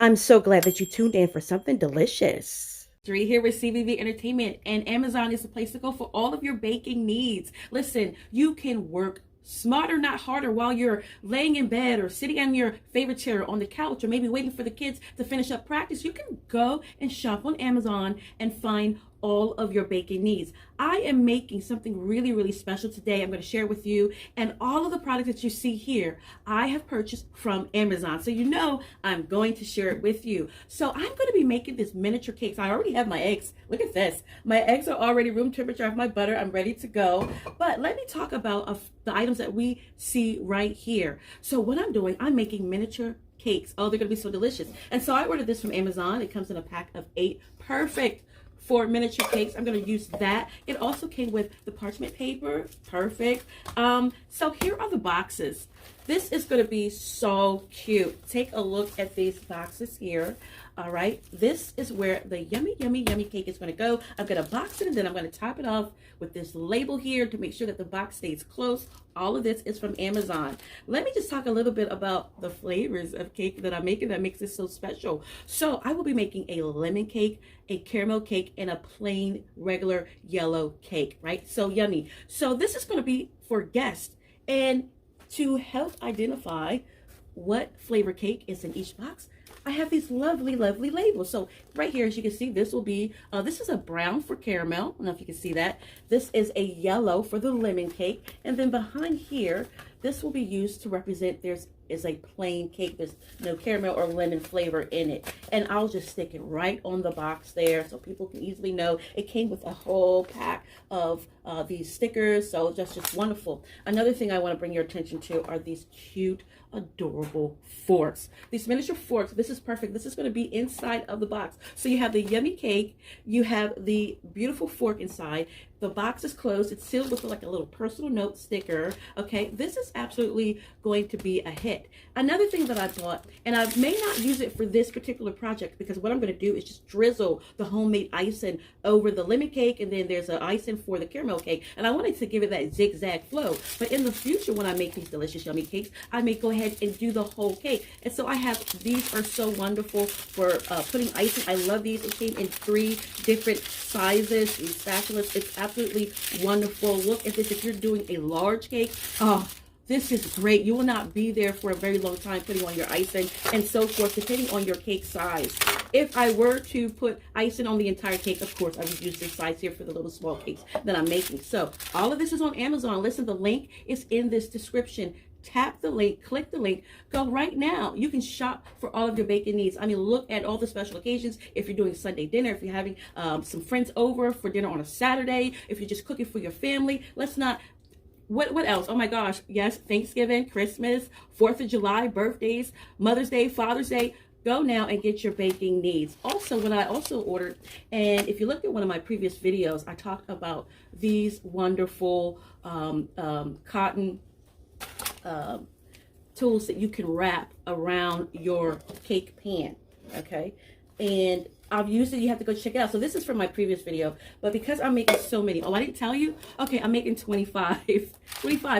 I'm so glad that you tuned in for something delicious. Here with CVV Entertainment, and Amazon is the place to go for all of your baking needs. Listen, you can work smarter, not harder, while you're laying in bed or sitting on your favorite chair on the couch, or maybe waiting for the kids to finish up practice. You can go and shop on Amazon and find all of your baking needs. I am making something really, really special today. I'm going to share with you, and all of the products that you see here, I have purchased from Amazon. So you know I'm going to share it with you. So I'm going to be making this miniature cakes. I already have my eggs. Look at this. My eggs are already room temperature. I have my butter. I'm ready to go. But let me talk about the items that we see right here. So what I'm doing, I'm making miniature cakes. Oh, they're going to be so delicious. And so I ordered this from Amazon. It comes in a pack of 8. Perfect for miniature cakes. I'm going to use that. It also came with the parchment paper. Perfect. So here are the boxes. This is going to be so cute. Take a look at these boxes here. All right. This is where the yummy, yummy, yummy cake is going to go. I'm going to box it, and then I'm going to top it off with this label here to make sure that the box stays close. All of this is from Amazon. Let me just talk a little bit about the flavors of cake that I'm making that makes this so special. So I will be making a lemon cake, a caramel cake, and a plain regular yellow cake, right? So yummy. So this is going to be for guests. And to help identify what flavor cake is in each box, I have these lovely, lovely labels. So right here, as you can see, this will be, this is a brown for caramel. I don't know if you can see that. This is a yellow for the lemon cake. And then behind here, this will be used to represent there's a plain cake. There's no caramel or lemon flavor in it. And I'll just stick it right on the box there so people can easily know. It came with a whole pack of these stickers. So just wonderful. Another thing I want to bring your attention to are these cute, adorable forks. These miniature forks, this is perfect. This is going to be inside of the box. So you have the yummy cake, you have the beautiful fork inside. The box is closed. It's sealed with like a little personal note sticker. Okay, this is absolutely going to be a hit. Another thing that I bought, and I may not use it for this particular project, because what I'm going to do is just drizzle the homemade icing over the lemon cake, and then there's an icing for the caramel cake, and I wanted to give it that zigzag flow. But in the future, when I make these delicious yummy cakes, I may go ahead and do the whole cake. And so I have, these are so wonderful for putting icing. I love these. It came in 3 different sizes. These spatulas, it's absolutely wonderful. Look at this. If you're doing a large cake, oh, this is great. You will not be there for a very long time putting on your icing and so forth, depending on your cake size. If I were to put icing on the entire cake, of course, I would use this size here for the little small cakes that I'm making. So all of this is on Amazon. Listen, the link is in this description. Tap the link, click the link, go right now. You can shop for all of your baking needs. I mean, look at all the special occasions. If you're doing Sunday dinner, if you're having some friends over for dinner on a Saturday, if you're just cooking for your family, let's not. What else? Oh my gosh. Yes, Thanksgiving, Christmas, 4th of July, birthdays, Mother's Day, Father's Day. Go now and get your baking needs. Also, what I also ordered, and if you look at one of my previous videos, I talked about these wonderful cotton tools that you can wrap around your cake pan. Okay, and I've used it. You have to go check it out. So this is from my previous video, but because I'm making so many, oh, I didn't tell you. Okay, I'm making 25,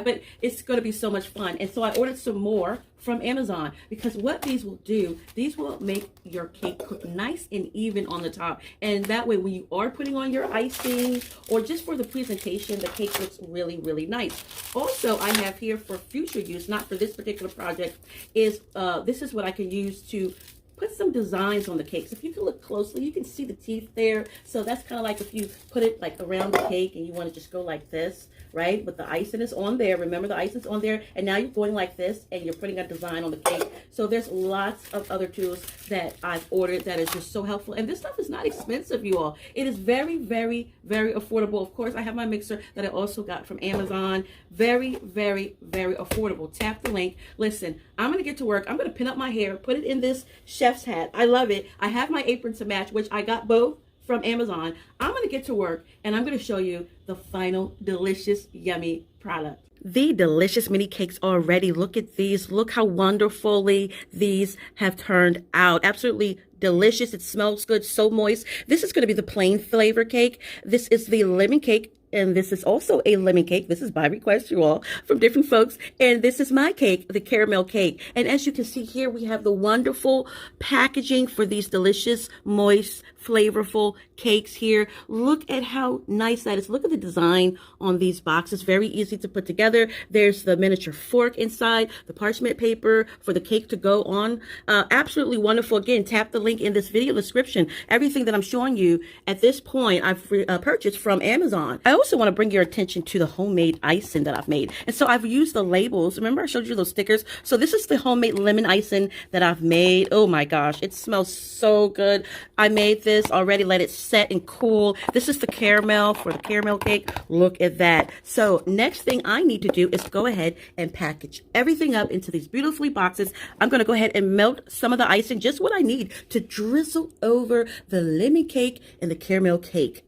but it's going to be so much fun. And so I ordered some more from Amazon, because what these will do, these will make your cake cook nice and even on the top. And that way, when you are putting on your icing or just for the presentation, the cake looks really, really nice. Also, I have here for future use, not for this particular project, is this is what I can use to put some designs on the cakes. If you can look closely, you can see the teeth there. So that's kind of like if you put it like around the cake and you want to just go like this, right? But the icing is on there. Remember, the icing's on there. And now you're going like this and you're putting a design on the cake. So there's lots of other tools that I've ordered that is just so helpful. And this stuff is not expensive, you all. It is very, very, very affordable. Of course, I have my mixer that I also got from Amazon. Very, very, very affordable. Tap the link. Listen, I'm going to get to work. I'm going to pin up my hair, put it in this chef's hat. I love it. I have my apron to match, which I got both from Amazon. I'm going to get to work, and I'm going to show you the final delicious, yummy product. The delicious mini cakes already. Look at these. Look how wonderfully these have turned out. Absolutely delicious. It smells good, so moist. This is going to be the plain flavor cake. This is the lemon cake. And this is also a lemon cake. This is by request, you all, from different folks. And this is my cake, the caramel cake. And as you can see here, we have the wonderful packaging for these delicious, moist, flavorful cakes here. Look at how nice that is. Look at the design on these boxes. Very easy to put together. There's the miniature fork inside, the parchment paper for the cake to go on. Absolutely wonderful. Again, tap the link in this video description. Everything that I'm showing you at this point, I've purchased from Amazon. I also want to bring your attention to the homemade icing that I've made. And so I've used the labels. Remember I showed you those stickers? So this is the homemade lemon icing that I've made. Oh my gosh, it smells so good. I made this already, let it set and cool. This is the caramel for the caramel cake. Look at that. So next thing I need to do is go ahead and package everything up into these beautifully boxes. I'm going to go ahead and melt some of the icing, just what I need to drizzle over the lemon cake and the caramel cake.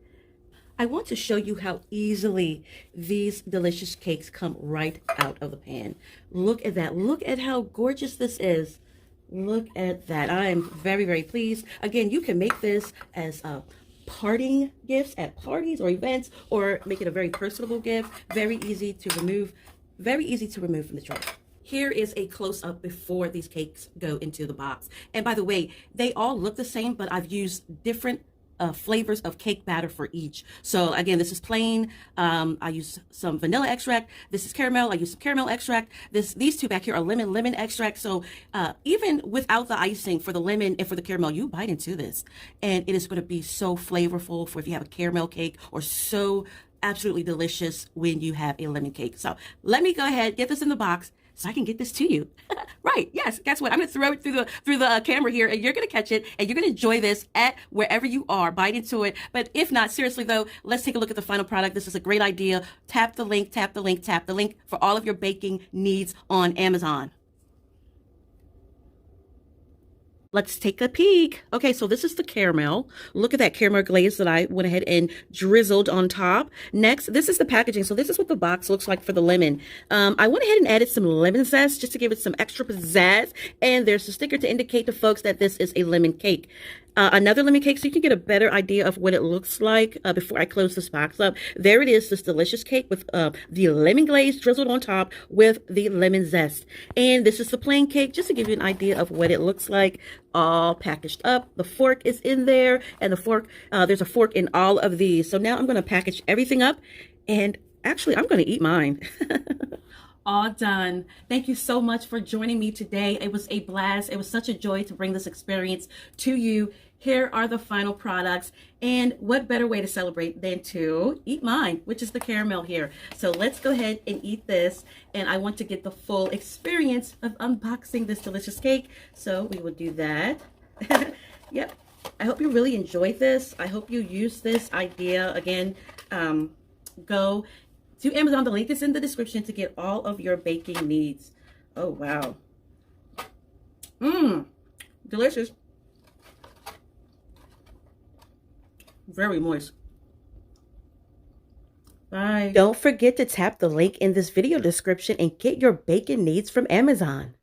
I want to show you how easily these delicious cakes come right out of the pan. Look at that. Look at how gorgeous this is. Look at that. I am very, very pleased. Again, you can make this as parting gifts at parties or events, or make it a very personable gift. Very easy to remove. Very easy to remove from the jar. Here is a close-up before these cakes go into the box. And by the way, they all look the same, but I've used different flavors of cake batter for each. So again, this is plain. I use some vanilla extract. This is caramel. I use some caramel extract. These two back here are lemon extract. So even without the icing for the lemon and for the caramel, you bite into this, and it is going to be so flavorful for if you have a caramel cake, or so absolutely delicious when you have a lemon cake. So let me go ahead, get this in the box, so I can get this to you. Right, yes, guess what? I'm gonna throw it through the camera here, and you're gonna catch it, and you're gonna enjoy this at wherever you are, bite into it. But if not, seriously though, let's take a look at the final product. This is a great idea. Tap the link, tap the link, tap the link for all of your baking needs on Amazon. Let's take a peek. Okay, so this is the caramel. Look at that caramel glaze that I went ahead and drizzled on top. Next, this is the packaging. So this is what the box looks like for the lemon. I went ahead and added some lemon zest just to give it some extra pizzazz. And there's a sticker to indicate to folks that this is a lemon cake. Another lemon cake, so you can get a better idea of what it looks like before I close this box up. There it is, this delicious cake with the lemon glaze drizzled on top with the lemon zest. And this is the plain cake, just to give you an idea of what it looks like, all packaged up. The fork is in there, and the fork, there's a fork in all of these. So now I'm going to package everything up, and actually I'm going to eat mine. All done. Thank you so much for joining me today. It was a blast. It was such a joy to bring this experience to you. Here are the final products, and what better way to celebrate than to eat mine, which is the caramel here. So let's go ahead and eat this, and I want to get the full experience of unboxing this delicious cake, so we will do that. Yep. I hope you really enjoyed this. I hope you use this idea. Again, go to Amazon. The link is in the description to get all of your baking needs. Oh, wow. Delicious. Very moist. Bye. Don't forget to tap the link in this video description and get your baking needs from Amazon.